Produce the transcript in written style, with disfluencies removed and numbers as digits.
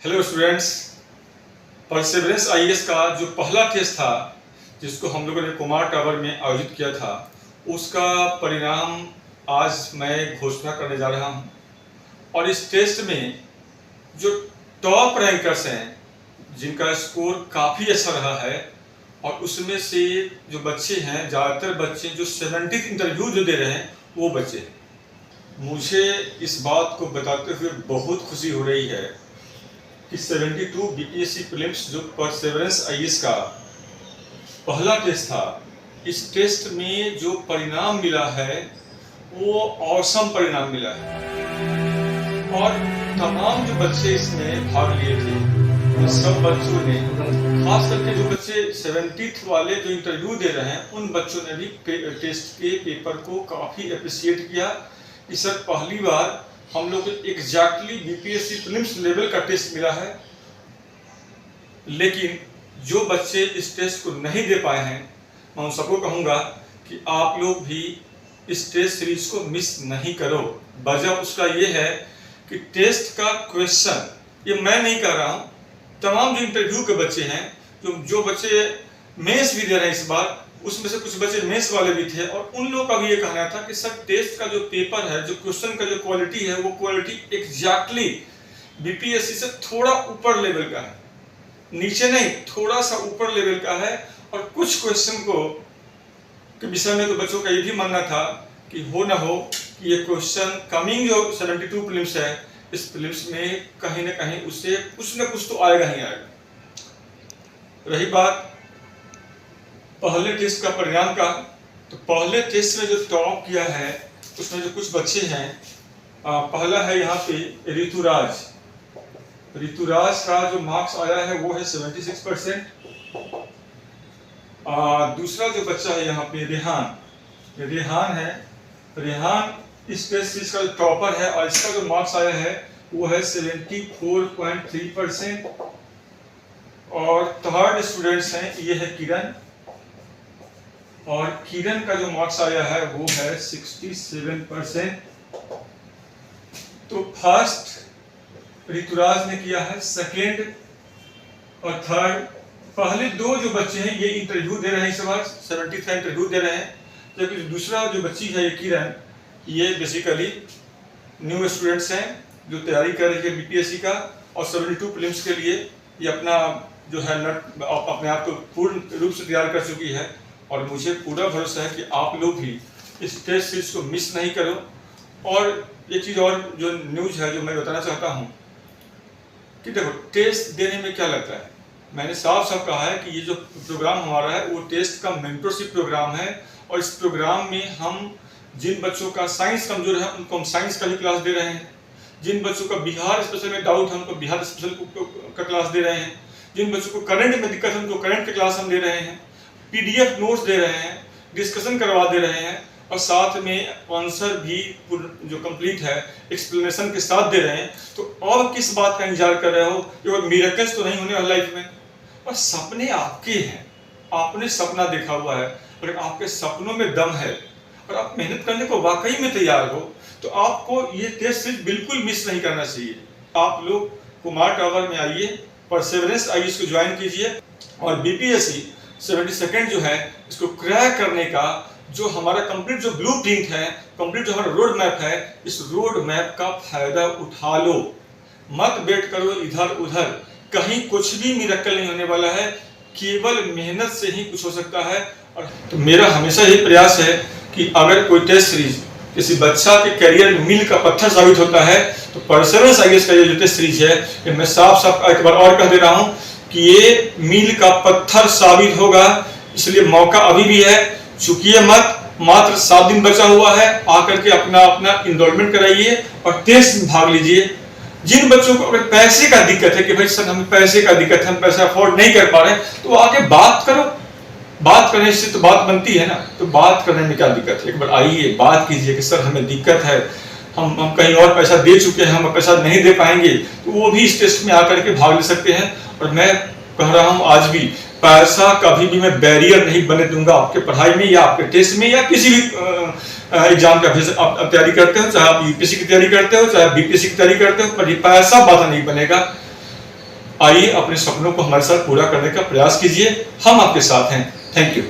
Hello students. Perseverance IAS का जो पहला टेस्ट था जिसको हम लोगों ने कुमार टावर में आयोजित किया था, उसका परिणाम आज मैं घोषणा करने जा रहा हूं। और इस टेस्ट में जो टॉप रैंकर्स हैं, जिनका स्कोर काफ़ी अच्छा रहा है, और उसमें से जो बच्चे हैं, ज़्यादातर बच्चे जो 70 इंटरव्यू जो दे रहे हैं वो बच्चे हैं। मुझे इस बात को बताते हुए बहुत खुशी हो रही है कि 72 बीपीएससी प्रीलिम्स जो परसेवरेंस आईएएस का पहला टेस्ट था, इस टेस्ट में जो परिणाम मिला है वो ऑसम परिणाम मिला है। और तमाम जो बच्चे इसमें भाग लिए थे, उन सब बच्चों ने, खास करके जो बच्चे 70th वाले जो इंटरव्यू दे रहे हैं, उन बच्चों ने भी टेस्ट के पेपर को काफ़ी अप्रिशिएट किया कि सर पहली बार हम लोग को एग्जैक्टली बीपीएससी प्रीलिम्स लेवल का टेस्ट मिला है। लेकिन जो बच्चे इस टेस्ट को नहीं दे पाए हैं, मैं उन सबको कहूँगा कि आप लोग भी इस टेस्ट सीरीज को मिस नहीं करो। वजह उसका ये है कि टेस्ट का क्वेश्चन, ये मैं नहीं कह रहा हूँ, तमाम जो इंटरव्यू के बच्चे हैं, जो बच्चे मेंस भी दे रहे हैं इस बार, उसमें से कुछ बच्चे मेंस वाले भी थे, और उन लोगों का भी ये कहना था कि सर टेस्ट का जो पेपर है, जो क्वेश्चन का जो क्वालिटी है, वो क्वालिटी एग्जैक्टली बीपीएससी से थोड़ा ऊपर लेवल का है, नीचे नहीं, थोड़ा सा ऊपर लेवल का है। और कुछ क्वेश्चन को के विषय में तो बच्चों का ये भी मानना था कि हो ना हो कि ये क्वेश्चन कमिंग जो 72 प्रीलिम्स है, इस प्रीलिम्स में कहीं ना कहीं उससे कुछ ना कुछ तो आएगा ही आएगा। रही बात पहले टेस्ट का परिणाम का, तो पहले टेस्ट में जो टॉप किया है उसमें जो कुछ बच्चे हैं, पहला है यहाँ पे ऋतुराज का जो मार्क्स आया है वो है 76%। दूसरा जो बच्चा है यहाँ पे रेहान है। रेहान इस टेस्ट सीरीज का जो टॉपर है, और इसका जो मार्क्स आया है वो है 74.3%। और थर्ड स्टूडेंट्स हैं, ये है किरण, और किरण का जो मार्क्स आया है वो है 67%। तो फर्स्ट ऋतुराज ने किया है, सेकेंड और थर्ड, पहले दो जो बच्चे हैं ये इंटरव्यू दे रहे हैं, इस बार 70 का इंटरव्यू दे रहे हैं। जबकि दूसरा जो बच्ची है ये किरण, ये बेसिकली न्यू स्टूडेंट्स हैं जो तैयारी कर रही है बीपीएससी का, और 72 प्रीलिम्स के लिए ये अपना जो है अपने आप को पूर्ण रूप से तैयार कर चुकी है। और मुझे पूरा भरोसा है कि आप लोग भी इस टेस्ट सीरीज को मिस नहीं करो। और एक चीज़ और जो न्यूज़ है जो मैं बताना चाहता हूँ कि देखो, टेस्ट देने में क्या लगता है, मैंने साफ साफ कहा है कि ये जो प्रोग्राम हमारा है वो टेस्ट का मेंटरशिप प्रोग्राम है। और इस प्रोग्राम में हम जिन बच्चों का साइंस कमजोर है उनको हम साइंस का भी क्लास दे रहे हैं, जिन बच्चों का बिहार स्पेशल में डाउट है उनको बिहार स्पेशल का क्लास दे रहे हैं, जिन बच्चों को करंट में दिक्कत है उनको करंट की क्लास हम दे रहे हैं, पीडीएफ नोट्स दे रहे हैं, डिस्कशन करवा दे रहे हैं, और साथ में आंसर भी जो कंप्लीट है एक्सप्लेनेशन के साथ दे रहे हैं। तो और किस बात का इंतजार कर रहे हो? ये मिरेकल्स तो नहीं होने वाला लाइफ में। और सपने आपके हैं, आपने सपना देखा हुआ है, अगर आपके सपनों में दम है और आप मेहनत करने को वाकई में तैयार हो, तो आपको ये टेस्ट सीरीज बिल्कुल मिस नहीं करना चाहिए। आप लोग कुमार टावर में आइए, परसेवरेंस आईएएस को ज्वाइन कीजिए, और बीपीएससी 72nd जो है इसको क्रैक करने का जो हमारा कंप्लीट जो ब्लूप्रिंट है, कंप्लीट जो हमारा रोड मैप है, इस रोड मैप का फायदा उठा लो। मत वेट करो इधर उधर, कहीं कुछ भी मिरेकल नहीं होने वाला है, केवल मेहनत से ही कुछ हो सकता है। और तो मेरा हमेशा यही प्रयास है कि अगर कोई टेस्ट सीरीज किसी बच्चा के करियर में मील का पत्थर साबित होता है, तो परसेवरेंस आईएएस का ये जो टेस्ट सीरीज है, ये मैं साफ साफ एक बार और कह दे रहा हूँ कि ये मील का पत्थर साबित होगा। इसलिए मौका अभी भी है, चुकिए मत। मात्र 7 दिन बचा हुआ है, आकर के अपना इनरोलमेंट कराइए और टेस्ट में भाग लीजिए। जिन बच्चों को अगर पैसे का दिक्कत है कि भाई सर हमें पैसे का दिक्कत है, हम पैसा अफोर्ड नहीं कर पा रहे हैं, तो आके बात करो। बात करने से तो बात बनती है ना, तो बात करने में क्या दिक्कत है? एक बार आइए, बात कीजिए कि सर हमें दिक्कत है, हम कहीं और पैसा दे चुके हैं, हम पैसा नहीं दे पाएंगे, तो वो भी इस टेस्ट में आकर के भाग ले सकते हैं। और मैं कह रहा हूँ आज भी, पैसा कभी भी मैं बैरियर नहीं बने दूंगा आपके पढ़ाई में, या आपके टेस्ट में, या किसी भी एग्जाम का आप तैयारी करते हो, चाहे आप यूपीएससी की तैयारी करते हो, चाहे बीपीएससी की तैयारी करते हो, पर पैसा बाधा नहीं बनेगा। आइए अपने सपनों को हमारे साथ पूरा करने का प्रयास कीजिए, हम आपके साथ हैं। Thank you.